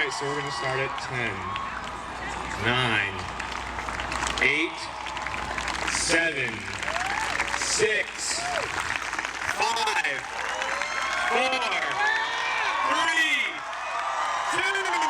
right, so we're going to start at 10, 9, 8, 7, 6, 5, 4, 3, 2, 1.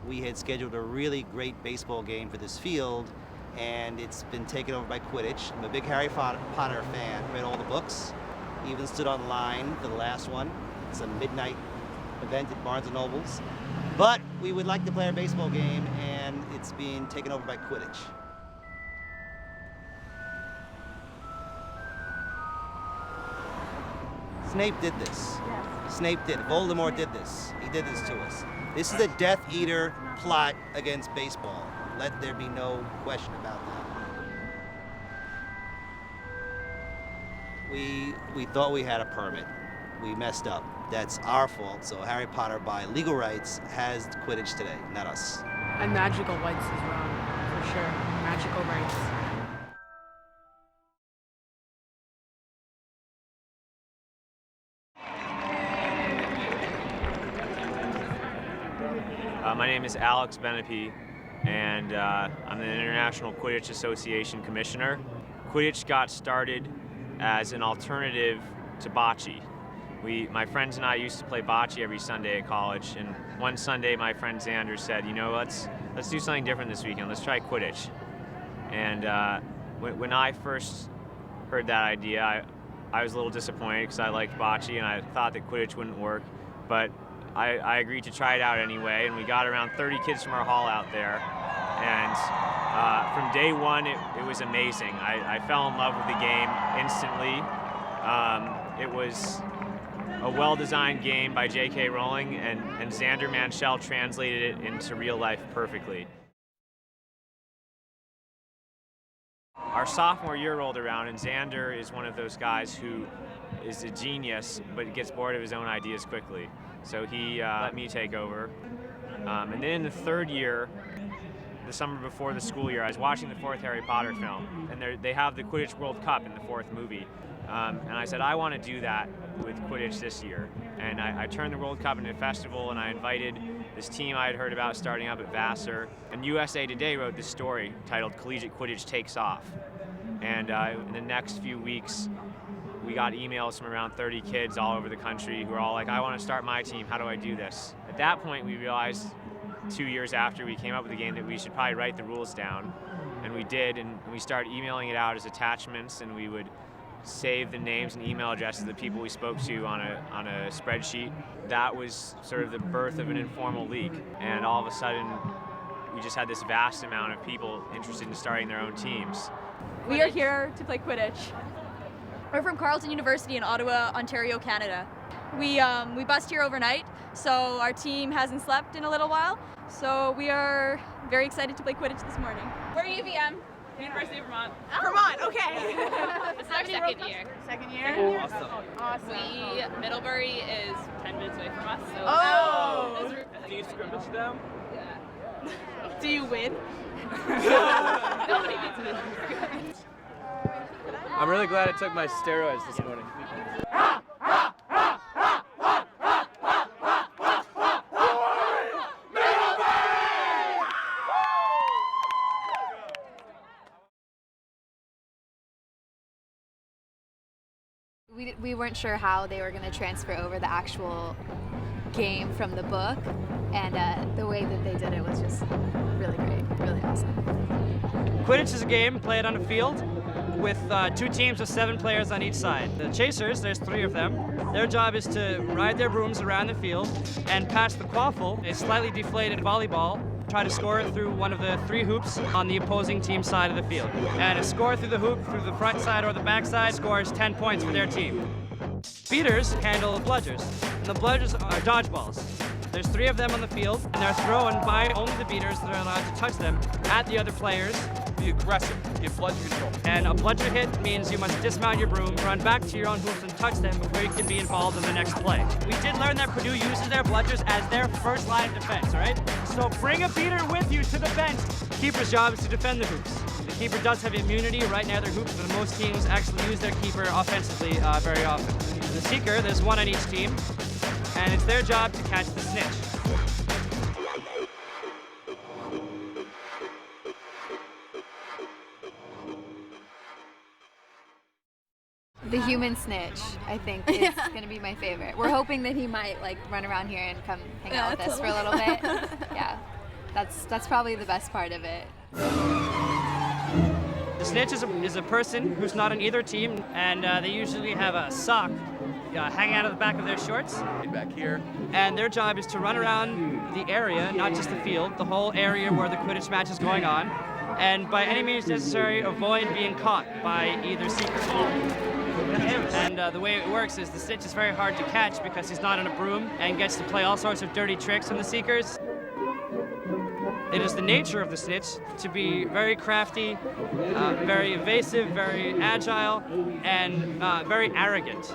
We had scheduled a really great baseball game for this field, and it's been taken over by Quidditch. I'm a big Harry Potter fan, read all the books, even stood on line for the last one. It's a midnight event at Barnes & Noble's. But we would like to play our baseball game, and it's being taken over by Quidditch. Snape did this. Yes. Snape did. Voldemort did this. He did this to us. This is a Death Eater plot against baseball. Let there be no question about that. We thought we had a permit. We messed up. That's our fault. So Harry Potter, by legal rights, has Quidditch today, not us. And magical rights is wrong, for sure. Magical rights. My name is Alex Benepe, and I'm the International Quidditch Association Commissioner. Quidditch got started as an alternative to bocce. My friends and I used to play bocce every Sunday at college, and one Sunday my friend Xander said, you know, let's do something different this weekend. Let's try Quidditch. And when I first heard that idea, I was a little disappointed because I liked bocce and I thought that Quidditch wouldn't work, but I agreed to try it out anyway, and we got around 30 kids from our hall out there. And from day one, it was amazing. I fell in love with the game instantly. It was a well-designed game by J.K. Rowling, and Xander Manchel translated it into real life perfectly. Our sophomore year rolled around, and Xander is one of those guys who is a genius, but gets bored of his own ideas quickly. So he let me take over. And then in the third year, the summer before the school year, I was watching the fourth Harry Potter film, and they have the Quidditch World Cup in the fourth movie. And I said, I want to do that with Quidditch this year. And I turned the World Cup into a festival, and I invited this team I had heard about starting up at Vassar. And USA Today wrote this story titled Collegiate Quidditch Takes Off. And in the next few weeks, we got emails from around 30 kids all over the country who were all like, I want to start my team, how do I do this? At that point, we realized 2 years after we came up with the game that we should probably write the rules down. And we did, and we started emailing it out as attachments, and we would save the names and email addresses of the people we spoke to on a spreadsheet. That was sort of the birth of an informal league. And all of a sudden, we just had this vast amount of people interested in starting their own teams. We are here to play Quidditch. We're from Carleton University in Ottawa, Ontario, Canada. We bussed here overnight, so our team hasn't slept in a little while. So we are very excited to play Quidditch this morning. We're UVM, University of Vermont. Oh. Vermont, okay. It's our second year. Second year? Awesome. Middlebury is 10 minutes away from us. So Oh! Do you scrimmage them? Do you win? Nobody gets it. I'm really glad I took my steroids this morning. We weren't sure how they were going to transfer over the actual game from the book, and the way that they did it was just really great, really awesome. Quidditch is a game played on a field with 2 teams of 7 players on each side. The chasers, there's 3 of them. Their job is to ride their brooms around the field and pass the quaffle, a slightly deflated volleyball, try to score it through one of the 3 hoops on the opposing team side of the field. And a score through the hoop, through the front side or the back side, scores 10 points for their team. Beaters handle bludgers, and the bludgers are dodgeballs. There's 3 of them on the field, and they're thrown by only the beaters that are allowed to touch them at the other players. Be aggressive. Get bludger control. And a bludger hit means you must dismount your broom, run back to your own hoops and touch them before you can be involved in the next play. We did learn that Purdue uses their bludgers as their first line of defense, all right? So bring a beater with you to the bench. Keeper's job is to defend the hoops. The keeper does have immunity right near their hoops, but most teams actually use their keeper offensively very often. The seeker, there's 1 on each team, and it's their job to catch the snitch. The human snitch, I think, is going to be my favorite. We're hoping that he might like run around here and come hang out with us for a little bit. Yeah, that's probably the best part of it. The snitch is a person who's not on either team, and they usually have a sock hanging out of the back of their shorts. Back here. And their job is to run around the area, not just the field, the whole area where the Quidditch match is going on, and by any means necessary, avoid being caught by either seeker. And the way it works is the snitch is very hard to catch because he's not on a broom and gets to play all sorts of dirty tricks on the seekers. It is the nature of the snitch to be very crafty, very evasive, very agile, and very arrogant.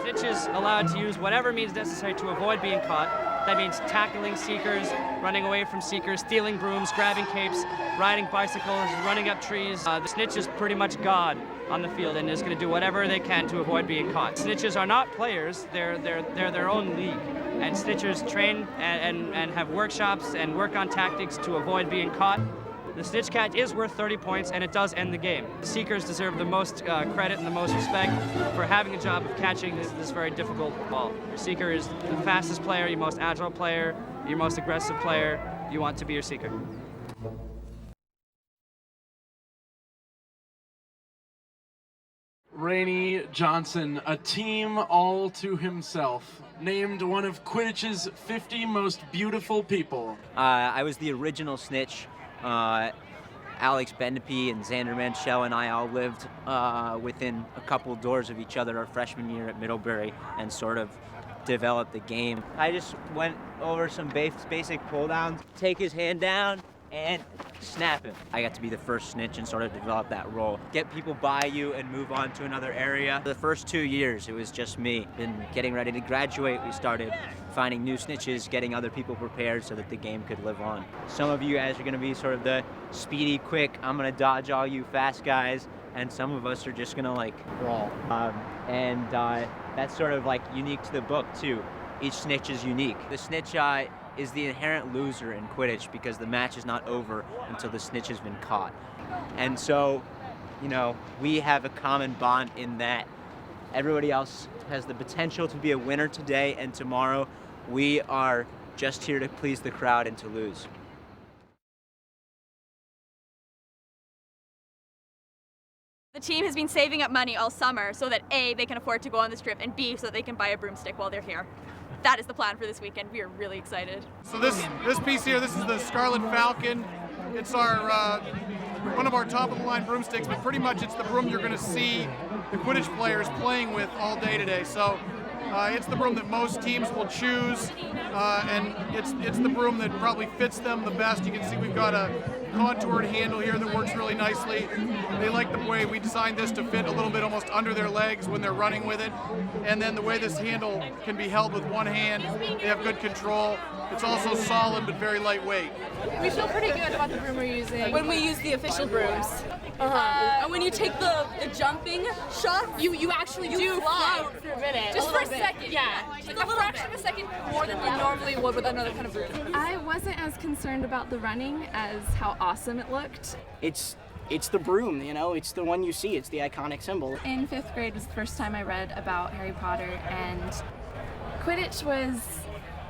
Snitch is allowed to use whatever means necessary to avoid being caught. That means tackling seekers, running away from seekers, stealing brooms, grabbing capes, riding bicycles, running up trees. The snitch is pretty much God on the field and is going to do whatever they can to avoid being caught. Snitches are not players, they're their own league. And snitchers train and have workshops and work on tactics to avoid being caught. The snitch catch is worth 30 points, and it does end the game. The seekers deserve the most credit and the most respect for having a job of catching this very difficult ball. Your seeker is the fastest player, your most agile player, your most aggressive player. You want to be your seeker. Rainey Johnson, a team all to himself, named one of Quidditch's 50 most beautiful people. I was the original snitch. Alex Bendapie and Xander Manchell and I all lived within a couple doors of each other our freshman year at Middlebury and sort of developed the game. I just went over some basic pull downs, take his hand down, and snap him. I got to be the first snitch and sort of develop that role. Get people by you and move on to another area. The first 2 years, it was just me. Been getting ready to graduate, we started finding new snitches, getting other people prepared so that the game could live on. Some of you guys are gonna be sort of the speedy, quick, I'm gonna dodge all you fast guys, and some of us are just gonna like brawl. That's sort of like unique to the book too. Each snitch is unique. The snitch is the inherent loser in Quidditch because the match is not over until the snitch has been caught. And so, you know, we have a common bond in that everybody else has the potential to be a winner today and tomorrow. We are just here to please the crowd and to lose. The team has been saving up money all summer so that A, they can afford to go on this trip, and B, so that they can buy a broomstick while they're here. That is the plan for this weekend. We are really excited. So this piece here, this is the Scarlet Falcon. It's our one of our top of the line broomsticks, but pretty much it's the broom you're going to see the Quidditch players playing with all day today. So it's the broom that most teams will choose, and it's the broom that probably fits them the best. You can see we've got a contoured handle here that works really nicely. They like the way we designed this to fit a little bit almost under their legs when they're running with it. And then the way this handle can be held with one hand, they have good control. It's also solid but very lightweight. We feel pretty good about the broom we're using. When we use the official brooms. And when you take the jumping shot, you actually do fly for a minute. Just for a second. Yeah. Like a fraction of a second more than you normally would with another kind of broom. I wasn't as concerned about the running as how awesome it looked. It's the broom, you know, it's the one you see, it's the iconic symbol. In 5th grade was the first time I read about Harry Potter, and Quidditch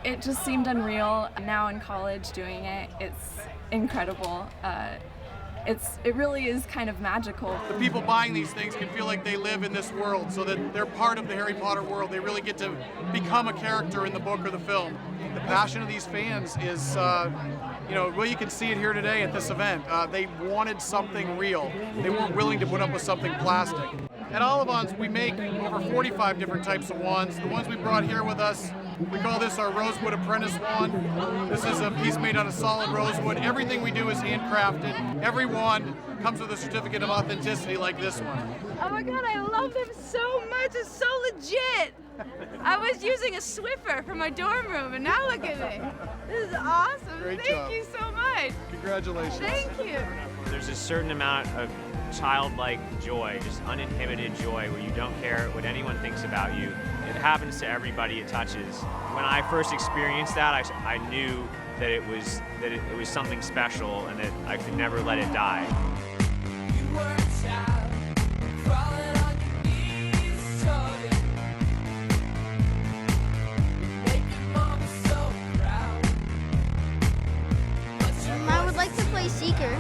it just seemed unreal. Now in college doing it, it's incredible. It really is kind of magical. The people buying these things can feel like they live in this world, so that they're part of the Harry Potter world. They really get to become a character in the book or the film. The passion of these fans is, well, you can see it here today at this event. They wanted something real. They weren't willing to put up with something plastic. At Alivan's, we make over 45 different types of wands. The ones we brought here with us, we call this our Rosewood Apprentice wand. This is a piece made out of solid rosewood. Everything we do is handcrafted. Every wand comes with a certificate of authenticity like this one. Oh my god, I love them so much. It's so legit. I was using a Swiffer for my dorm room, and now look at me. This is awesome. Great Thank job. you so much. Congratulations. Thank you. There's a certain amount of childlike joy, just uninhibited joy, where you don't care what anyone thinks about you. It happens to everybody it touches. When I first experienced that, I knew that it was something special and that I could never let it die. You were a child, crawling on your knees, chugging. Make your mama so proud. I would like to play Seeker.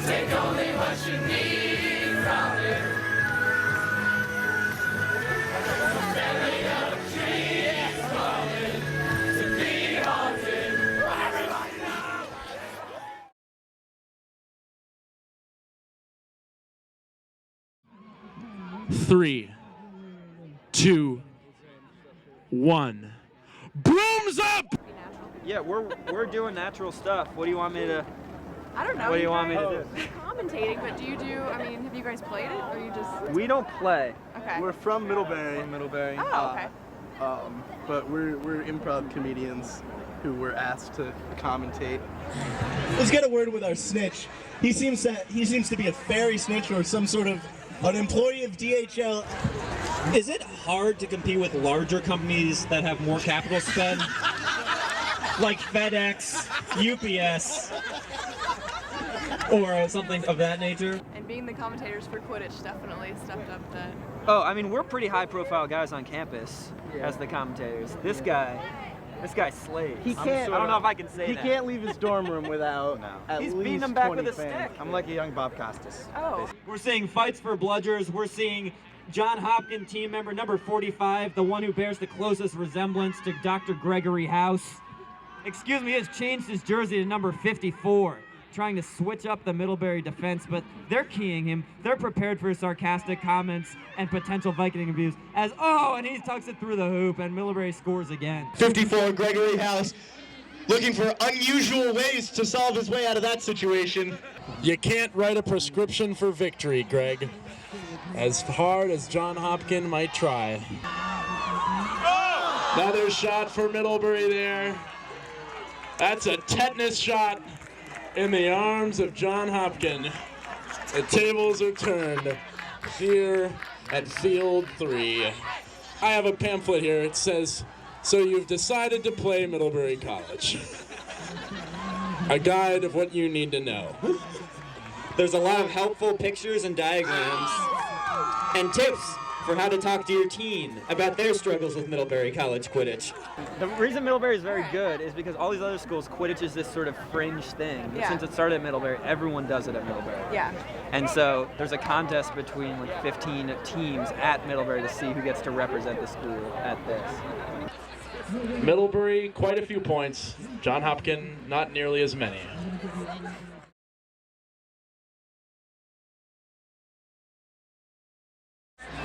Take only what you need from it. Smelling of trees falling to be haunted. Everybody now. 3, 2, 1. Brooms up! Yeah, we're doing natural stuff. What do you want me to? I don't know. What do you want me to do? Commentating, but do you do? I mean, have you guys played it, or you just? We don't play. Okay. We're from Middlebury. Oh, okay. But we're improv comedians who were asked to commentate. Let's get a word with our snitch. He seems to be a fairy snitch or some sort of an employee of DHL. Is it hard to compete with larger companies that have more capital spend? Like FedEx, UPS, or something of that nature? And being the commentators for Quidditch definitely stepped up that. Oh, I mean, we're pretty high-profile guys on campus as the commentators. This guy slayed. He can't. I don't know if I can say he that. He can't leave his dorm room without at He's least beating him back 20 with a fans. stick. I'm like a young Bob Costas. Oh. We're seeing fights for bludgers. We're seeing John Hopkins, team member number 45, the one who bears the closest resemblance to Dr. Gregory House. Excuse me, has changed his jersey to number 54, trying to switch up the Middlebury defense, but they're keying him. They're prepared for sarcastic comments and potential Viking abuse as, oh, and he tucks it through the hoop, and Middlebury scores again. 54, Gregory House, looking for unusual ways to solve his way out of that situation. You can't write a prescription for victory, Greg. As hard as John Hopkins might try. Another shot for Middlebury there. That's a tetanus shot in the arms of John Hopkins. The tables are turned here at Field 3. I have a pamphlet here. It says, "So you've decided to play Middlebury College." A guide of what you need to know. There's a lot of helpful pictures and diagrams and tips for how to talk to your teen about their struggles with Middlebury College Quidditch. The reason Middlebury is very good is because all these other schools, Quidditch is this sort of fringe thing. Yeah. Since it started at Middlebury, everyone does it at Middlebury. Yeah. And so there's a contest between like 15 teams at Middlebury to see who gets to represent the school at this. Middlebury, quite a few points. John Hopkins, not nearly as many.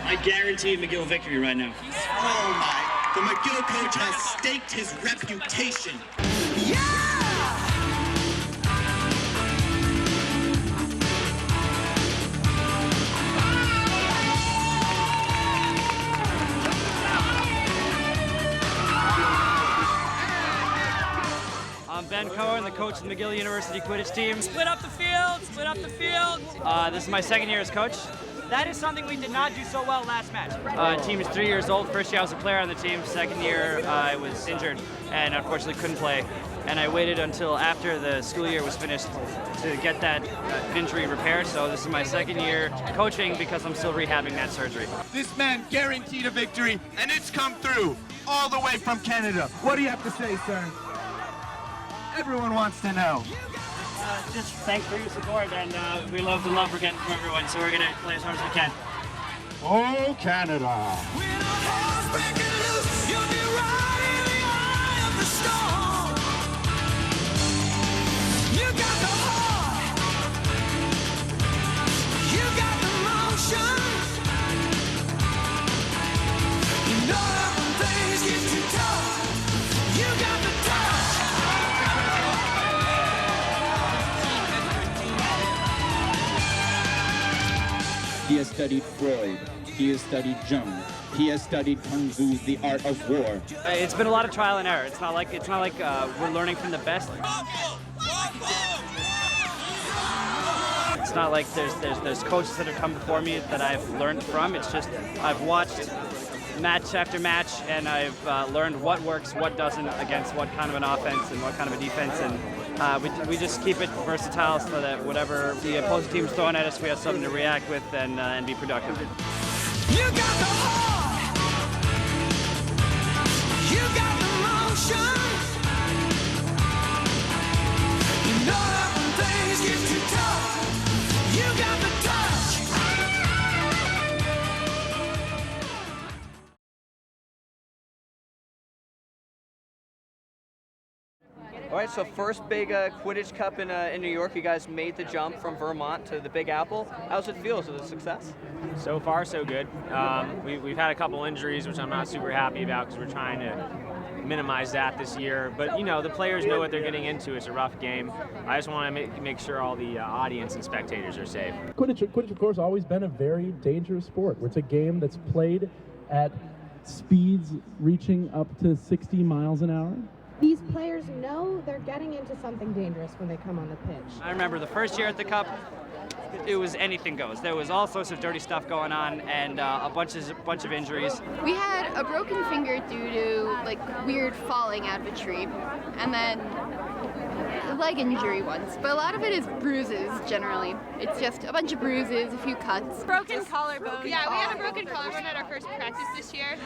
I guarantee McGill victory right now. Oh my, the McGill coach has staked his reputation. I'm Ben Cohen, the coach of the McGill University Quidditch team. Split up the field, split up the field. This is my second year as coach. That is something we did not do so well last match. Team is 3 years old. First year I was a player on the team. Second year I was injured and unfortunately couldn't play. And I waited until after the school year was finished to get that injury repaired. So this is my second year coaching because I'm still rehabbing that surgery. This man guaranteed a victory, and it's come through all the way from Canada. What do you have to say, sir? Everyone wants to know. Just thanks for your support, and we love the love we're getting from everyone, so we're going to play as hard as we can. Oh, Canada! He has studied Freud. He has studied Jung. He has studied Kung Fu's The Art of War. It's been a lot of trial and error. It's not like we're learning from the best. It's not like there's coaches that have come before me that I've learned from. It's just I've watched match after match, and I've learned what works, what doesn't, against what kind of an offense and what kind of a defense, and we just keep it versatile so that whatever the opposing team's throwing at us, we have something to react with and be productive. You got the heart. You got the motion. You know that when things get too tough, you got the All right, so first big Quidditch Cup in New York. You guys made the jump from Vermont to the Big Apple. How's it feel? Is it a success? So far, so good. We've had a couple injuries, which I'm not super happy about because we're trying to minimize that this year. But, you know, the players know what they're getting into. It's a rough game. I just want to make sure all the audience and spectators are safe. Quidditch, of course, always been a very dangerous sport. It's a game that's played at speeds reaching up to 60 miles an hour. These players know they're getting into something dangerous when they come on the pitch. I remember the first year at the Cup, it was anything goes. There was all sorts of dirty stuff going on and a bunch of injuries. We had a broken finger due to like weird falling out of a tree, and then a leg injury once. But a lot of it is bruises generally. It's just a bunch of bruises, a few cuts. Broken collarbone. Yeah, we had a broken collarbone at our first practice this year.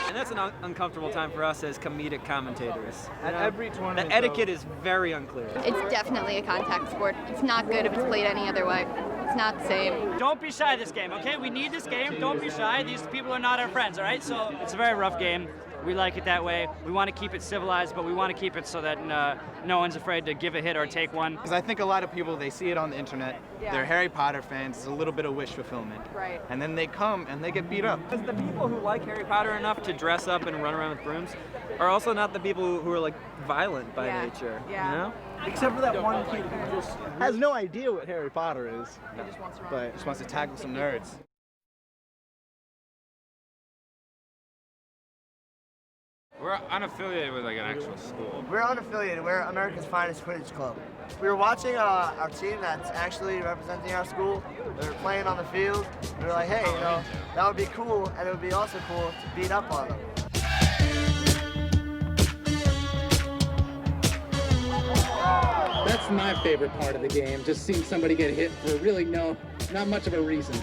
And that's an uncomfortable time for us as comedic commentators. At every tournament, the etiquette is very unclear. It's definitely a contact sport. It's not good if it's played any other way. It's not the same. Don't be shy this game, okay? We need this game. Don't be shy. These people are not our friends, all right? So it's a very rough game. We like it that way. We want to keep it civilized, but we want to keep it so that no one's afraid to give a hit or take one. Because I think a lot of people, they see it on the internet, they're Harry Potter fans, it's a little bit of wish fulfillment. Right. And then they come and they get beat up. Because the people who like Harry Potter enough to dress up and run around with brooms are also not the people who are like violent by nature. Yeah. You know? Except for that one kid who just has no idea what Harry Potter is. But just wants to tackle some nerds. We're unaffiliated with like an actual school. We're unaffiliated. We're America's Finest Quidditch Club. We were watching our team that's actually representing our school. They were playing on the field. We were like, hey, you know, that would be cool, and it would be also cool to beat up on them. That's my favorite part of the game, just seeing somebody get hit for really not much of a reason.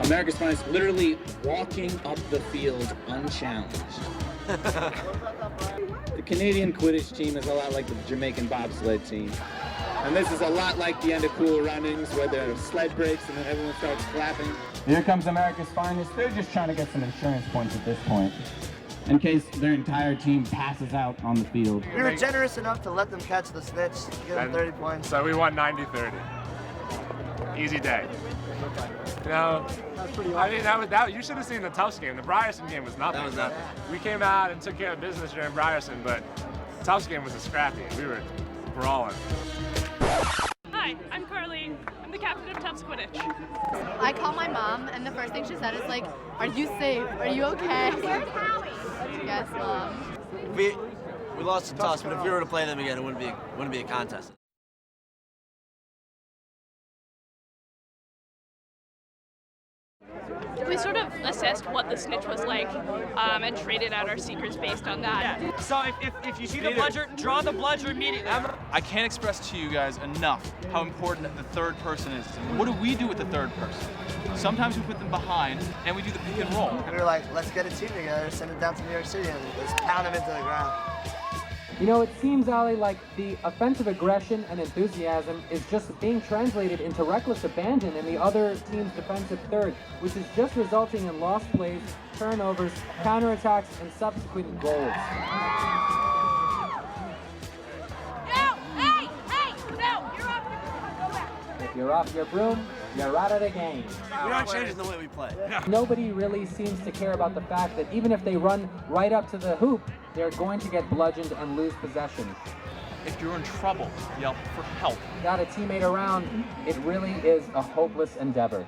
America's Finest literally walking up the field unchallenged. The Canadian Quidditch team is a lot like the Jamaican bobsled team. And this is a lot like the end of Cool Runnings where the sled breaks and then everyone starts clapping. Here comes America's Finest. They're just trying to get some insurance points at this point, in case their entire team passes out on the field. We were generous enough to let them catch the snitch, give them 30 points. So we won 90-30. Easy day. You know, I mean, that you should have seen the Tufts game. The Brierson game was nothing. We came out and took care of business during Brierson, but the Tufts game was a scrappy. We were brawling. Hi, I'm Carly. I'm the captain of Tufts Quidditch. I call my mom, and the first thing she said is like, "Are you safe? Are you okay?" Yes, Mom. We lost to Tufts, but if we were to play them again, it wouldn't be a contest. We sort of assessed what the snitch was like and traded out our seekers based on that. Yeah. So if you see the bludger, draw the bludger immediately. I can't express to you guys enough how important the third person is. What do we do with the third person? Sometimes we put them behind and we do the pick and roll. We were like, let's get a team together, send it down to New York City, and let's pound them into the ground. You know, it seems, Ali, like the offensive aggression and enthusiasm is just being translated into reckless abandon in the other team's defensive third, which is just resulting in lost plays, turnovers, counterattacks, and subsequent goals. If you're off your broom, you're out of the game. We're not changing the way we play. Nobody really seems to care about the fact that even if they run right up to the hoop, they're going to get bludgeoned and lose possession. If you're in trouble, yell for help. Got a teammate around, it really is a hopeless endeavor.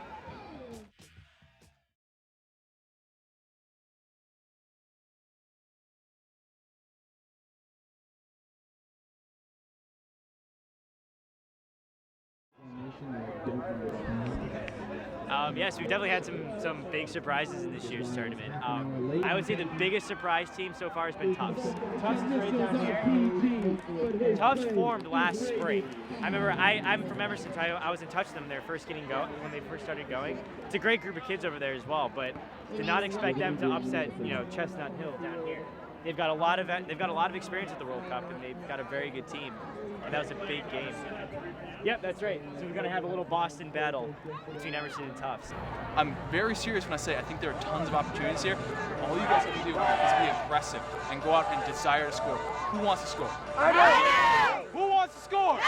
Yes, we've definitely had some big surprises in this year's tournament. I would say the biggest surprise team so far has been Tufts. Tufts is right down here. Tufts formed last spring. I remember I'm from Emerson, so I was in touch with them when they first started going. It's a great group of kids over there as well, but did not expect them to upset Chestnut Hill down here. They've got a lot of experience at the World Cup, and they've got a very good team, and that was a big game. Yep, that's right. So we're gonna have a little Boston battle between Emerson and Tufts. I'm very serious when I say I think there are tons of opportunities here. All you guys have to do is be aggressive and go out and desire to score. Who wants to score? I do! Who wants to score?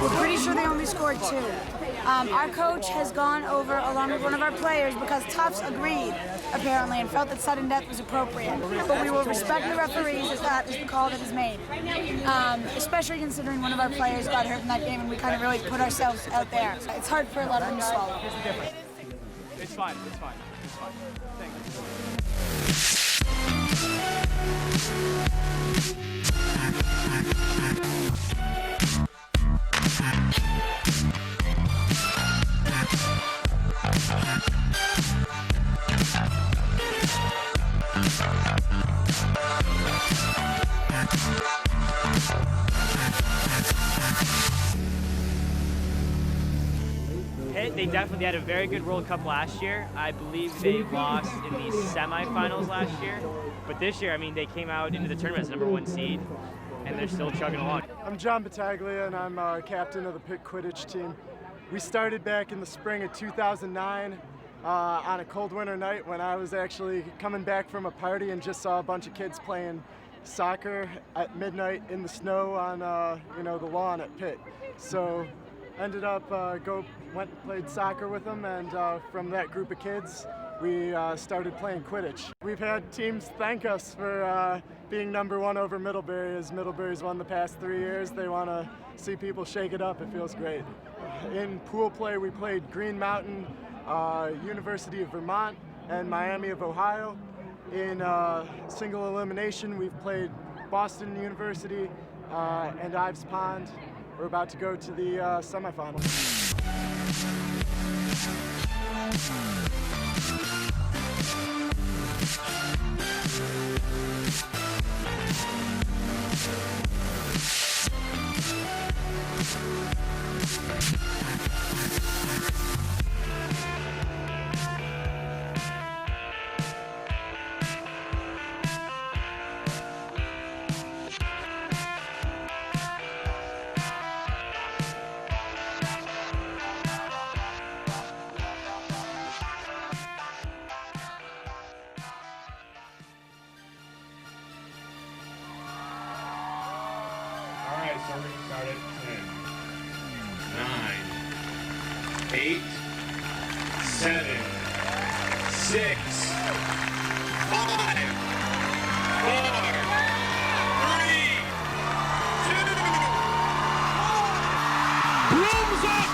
We're pretty sure they only scored 2. Our coach has gone over along with one of our players because Tufts agreed, apparently, and felt that sudden death was appropriate. But we will respect the referees as that is the call that is made. Especially considering one of our players got hurt in that game and we kind of really put ourselves out there. It's hard for a lot of them to swallow. It's fine, it's fine, it's fine. They definitely had a very good World Cup last year. I believe they lost in the semifinals last year. But this year, I mean, they came out into the tournament as #1 seed, and they're still chugging along. I'm John Battaglia, and I'm captain of the Pitt Quidditch team. We started back in the spring of 2009 on a cold winter night when I was actually coming back from a party and just saw a bunch of kids playing soccer at midnight in the snow on the lawn at Pitt. So ended up went and played soccer with them, and from that group of kids we started playing Quidditch. We've had teams thank us for being #1 over Middlebury, as Middlebury's won the past 3 years. They want to see people shake it up. It feels great. In pool play, we played Green Mountain, University of Vermont, and Miami of Ohio. In single elimination, we've played Boston University and Ives Pond. We're about to go to the semifinals. 7, 6, 5, 4, 3, 2, 1. Brooms up!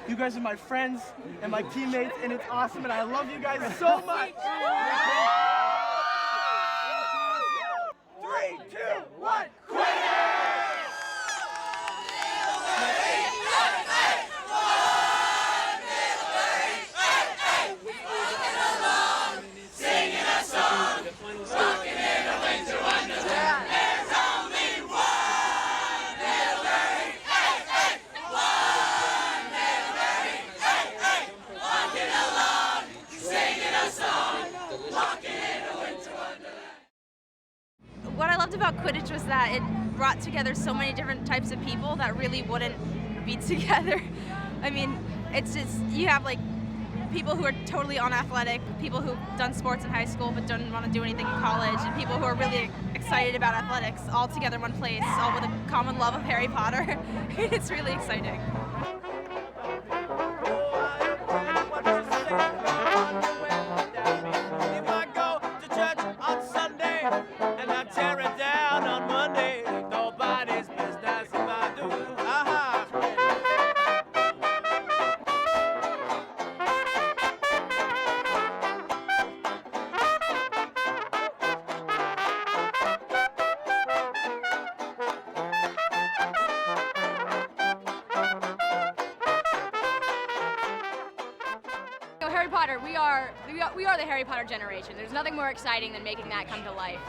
You guys are my friends and my teammates, and it's awesome, and I love you guys so much. 3, 2, 1, What I loved about Quidditch was that it brought together so many different types of people that really wouldn't be together. I mean, it's just, you have like people who are totally unathletic, people who've done sports in high school but don't want to do anything in college, and people who are really excited about athletics all together in one place, all with a common love of Harry Potter. It's really exciting. Harry Potter, we are the Harry Potter generation. There's nothing more exciting than making that come to life.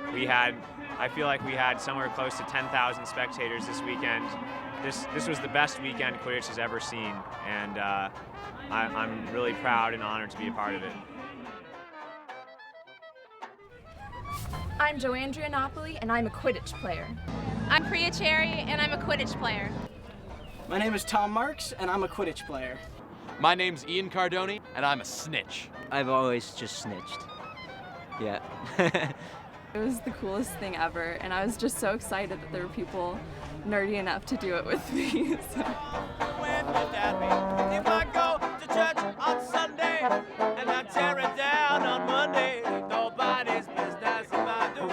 I feel like we had somewhere close to 10,000 spectators this weekend. This was the best weekend Quidditch has ever seen, and I'm really proud and honored to be a part of it. I'm Joanne Giannopoli, and I'm a Quidditch player. I'm Priya Cherry, and I'm a Quidditch player. My name is Tom Marks, and I'm a Quidditch player. My name's Ian Cardoni, and I'm a snitch. I've always just snitched. Yeah. It was the coolest thing ever, and I was just so excited that there were people nerdy enough to do it with me. So. If I go to church on Sunday and I tear it down on Monday, nobody's business if I do.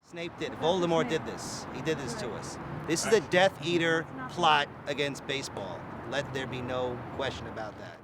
Snape did. Voldemort did this. He did this to us. This is a Death Eater plot against baseball. Let there be no question about that.